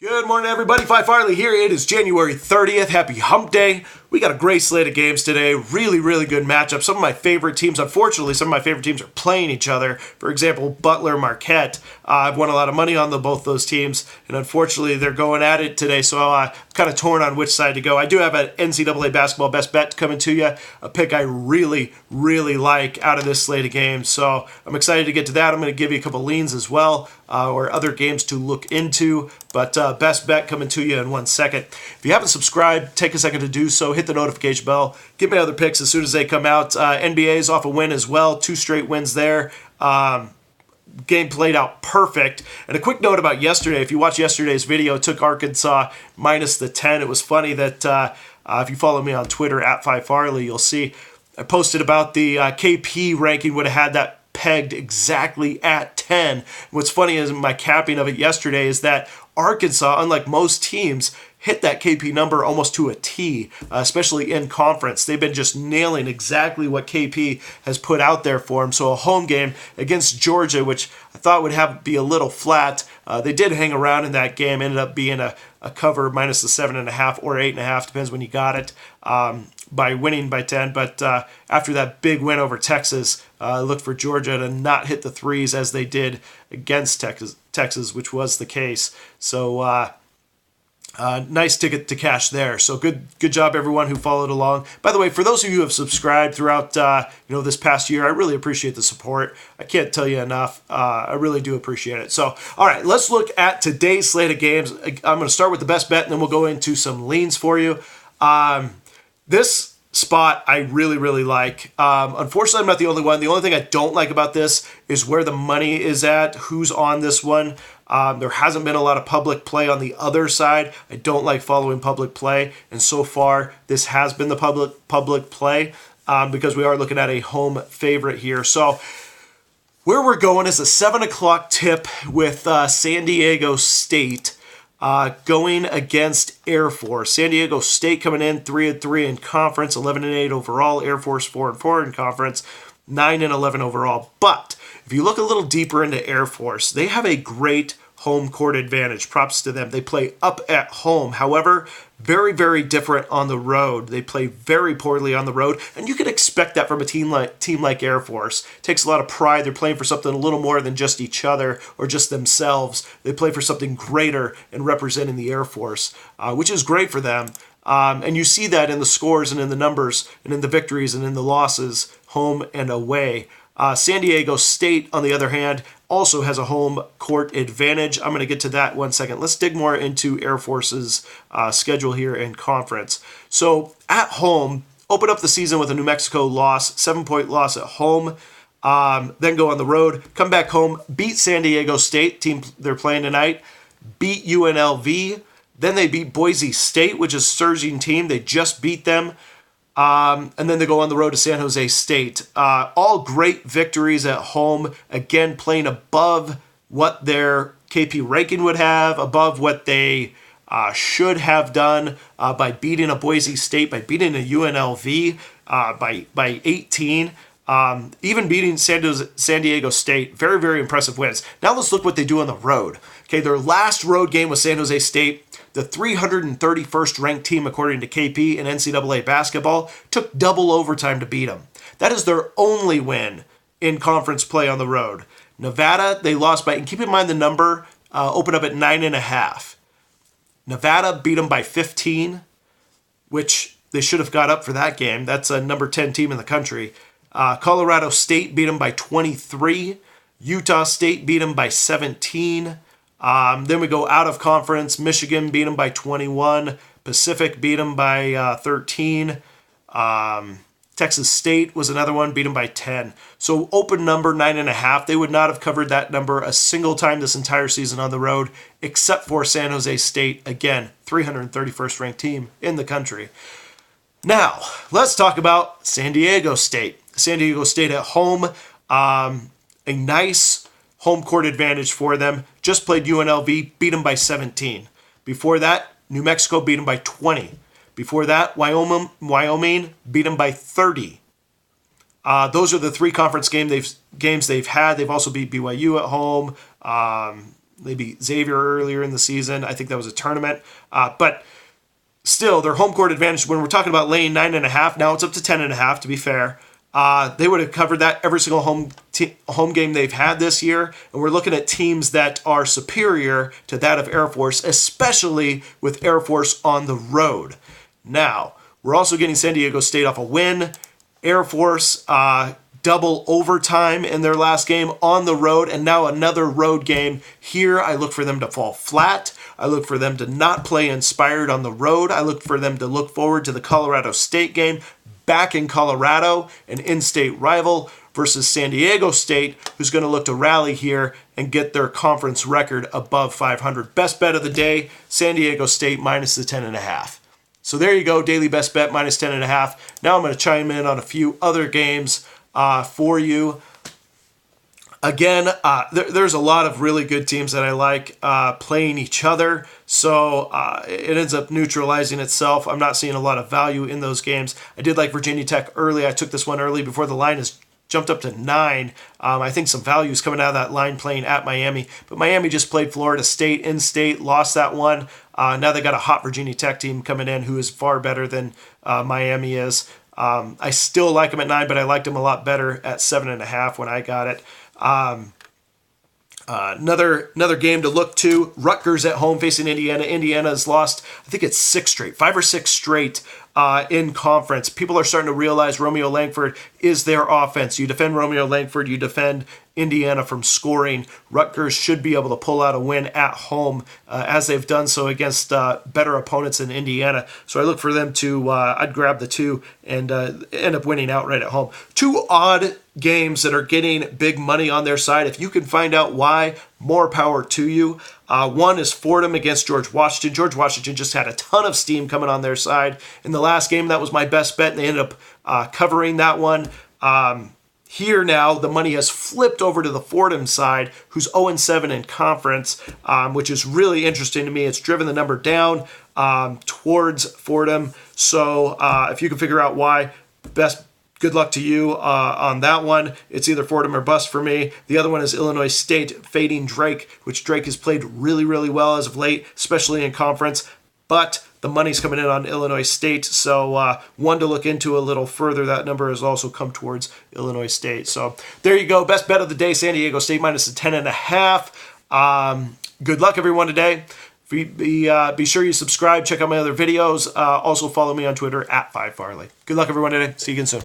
Good morning, everybody. Phi Farley here. It is January 30th. Happy Hump Day. We got a great slate of games today. Really good matchup. Some of my favorite teams, unfortunately, some of my favorite teams are playing each other. For example, Butler, Marquette. I've won a lot of money on both those teams, and unfortunately, they're going at it today, so I'm kind of torn on which side to go. I do have an NCAA basketball best bet coming to you, a pick I really like out of this slate of games, so I'm excited to get to that. I'm going to give you a couple leans as well, or other games to look into, but best bet coming to you in 1 second. If you haven't subscribed, take a second to do so. Hit the notification bell. Get my other picks as soon as they come out. NBA's off a win as well. 2 straight wins there. Game played out perfect. And a quick note about yesterday. If you watch yesterday's video, it took Arkansas minus the 10. It was funny that if you follow me on Twitter at Phi Farley, you'll see I posted about the KP ranking would have had that pegged exactly at 10. What's funny is my capping of it yesterday is that Arkansas, unlike most teams, hit that KP number almost to a T, especially in conference. They've been just nailing exactly what KP has put out there for them. So a home game against Georgia, which I thought would be a little flat. They did hang around in that game, ended up being a cover minus the 7.5 or 8.5, depends when you got it, by winning by 10. But after that big win over Texas, looked for Georgia to not hit the threes as they did against Texas, which was the case. So nice ticket to cash there. So good job everyone who followed along. By the way, for those of you who have subscribed throughout this past year, I really appreciate the support. I can't tell you enough. I really do appreciate it. So, all right, let's look at today's slate of games. I'm going to start with the best bet, and then we'll go into some leans for you. This spot I really like. Unfortunately, I'm not the only one. The only thing I don't like about this is where the money is at, who's on this one. There hasn't been a lot of public play on the other side. I don't like following public play, and so far this has been the public play because we are looking at a home favorite here. So where we're going is a 7 o'clock tip with San Diego State going against Air Force. San Diego State coming in 3-3 in conference, 11-8 overall. Air Force 4-4 in conference, 9-11 overall. But if you look a little deeper into Air Force, they have a great home court advantage. Props to them. They play up at home. However, very different on the road. They play very poorly on the road, and you can expect that from a team like Air Force. It takes a lot of pride. They're playing for something a little more than just each other or just themselves. They play for something greater and representing the Air Force, which is great for them. And you see that in the scores and in the numbers and in the victories and in the losses, home and away. San Diego State, on the other hand, also has a home court advantage. I'm going to get to that 1 second. Let's dig more into Air Force's schedule here in conference. So at home, open up the season with a New Mexico loss, 7-point loss at home, then go on the road, come back home, beat San Diego State, team they're playing tonight, beat UNLV, then they beat Boise State, which is a surging team. They just beat them. And then they go on the road to San Jose State. All great victories at home. Again, playing above what their KP ranking would have, above what they should have done by beating a Boise State, by beating a UNLV by 18. Even beating San Diego State. Very impressive wins. Now let's look what they do on the road. Okay, their last road game was San Jose State. The 331st ranked team, according to KP in NCAA basketball, took double overtime to beat them. That is their only win in conference play on the road. Nevada, they lost by, and keep in mind the number, opened up at 9.5. Nevada beat them by 15, which they should have got up for that game. That's a number 10 team in the country. Colorado State beat them by 23. Utah State beat them by 17. Then we go out of conference. Michigan beat them by 21. Pacific beat them by 13. Texas State was another one, beat them by 10. So open number 9.5. They would not have covered that number a single time this entire season on the road, except for San Jose State. Again, 331st ranked team in the country. Now, let's talk about San Diego State. San Diego State at home, a nice home court advantage for them. Just played UNLV, beat them by 17. Before that, New Mexico beat them by 20. Before that, Wyoming beat them by 30. Those are the 3 conference games they've had. They've also beat BYU at home. They beat Xavier earlier in the season. I think that was a tournament. But still, their home court advantage, when we're talking about laying 9.5, now it's up to 10.5, to be fair. They would have covered that every single home game they've had this year. And we're looking at teams that are superior to that of Air Force, especially with Air Force on the road. Now, we're also getting San Diego State off a win. Air Force double overtime in their last game on the road, and now another road game. Here, I look for them to fall flat. I look for them to not play inspired on the road. I look for them to look forward to the Colorado State game back in Colorado, an in-state rival, versus San Diego State, who's going to look to rally here and get their conference record above 500. Best bet of the day, San Diego State minus the 10.5. So there you go, daily best bet minus 10.5. Now I'm going to chime in on a few other games for you. Again, there's a lot of really good teams that I like playing each other, so it ends up neutralizing itself. I'm not seeing a lot of value in those games. I did like Virginia Tech early. I took this one early before the line has jumped up to 9. I think some value is coming out of that line playing at Miami, but Miami just played Florida State in-state, lost that one. Now they got a hot Virginia Tech team coming in who is far better than Miami is. I still like them at 9, but I liked them a lot better at 7.5 when I got it. Another game to look to, Rutgers at home facing Indiana. Indiana's lost, I think it's 5 or 6 straight in conference. People are starting to realize Romeo Langford is their offense. You defend Romeo Langford, you defend Indiana from scoring. Rutgers should be able to pull out a win at home as they've done so against better opponents in Indiana. So I look for them to, I'd grab the 2 and end up winning outright at home. 2 odd games that are getting big money on their side. If you can find out why, more power to you. One is Fordham against George Washington. George Washington just had a ton of steam coming on their side. In the last game, that was my best bet, and they ended up covering that one. Here now, the money has flipped over to the Fordham side, who's 0-7 in conference, which is really interesting to me. It's driven the number down towards Fordham. So if you can figure out why, good luck to you on that one. It's either Fordham or bust for me. The other one is Illinois State fading Drake, which Drake has played really, really well as of late, especially in conference. But the money's coming in on Illinois State, so one to look into a little further. That number has also come towards Illinois State. So there you go. Best bet of the day, San Diego State minus the 10.5. Good luck, everyone, today. Be sure you subscribe. Check out my other videos. Also follow me on Twitter at Phi Farley. Good luck, everyone, today. See you again soon.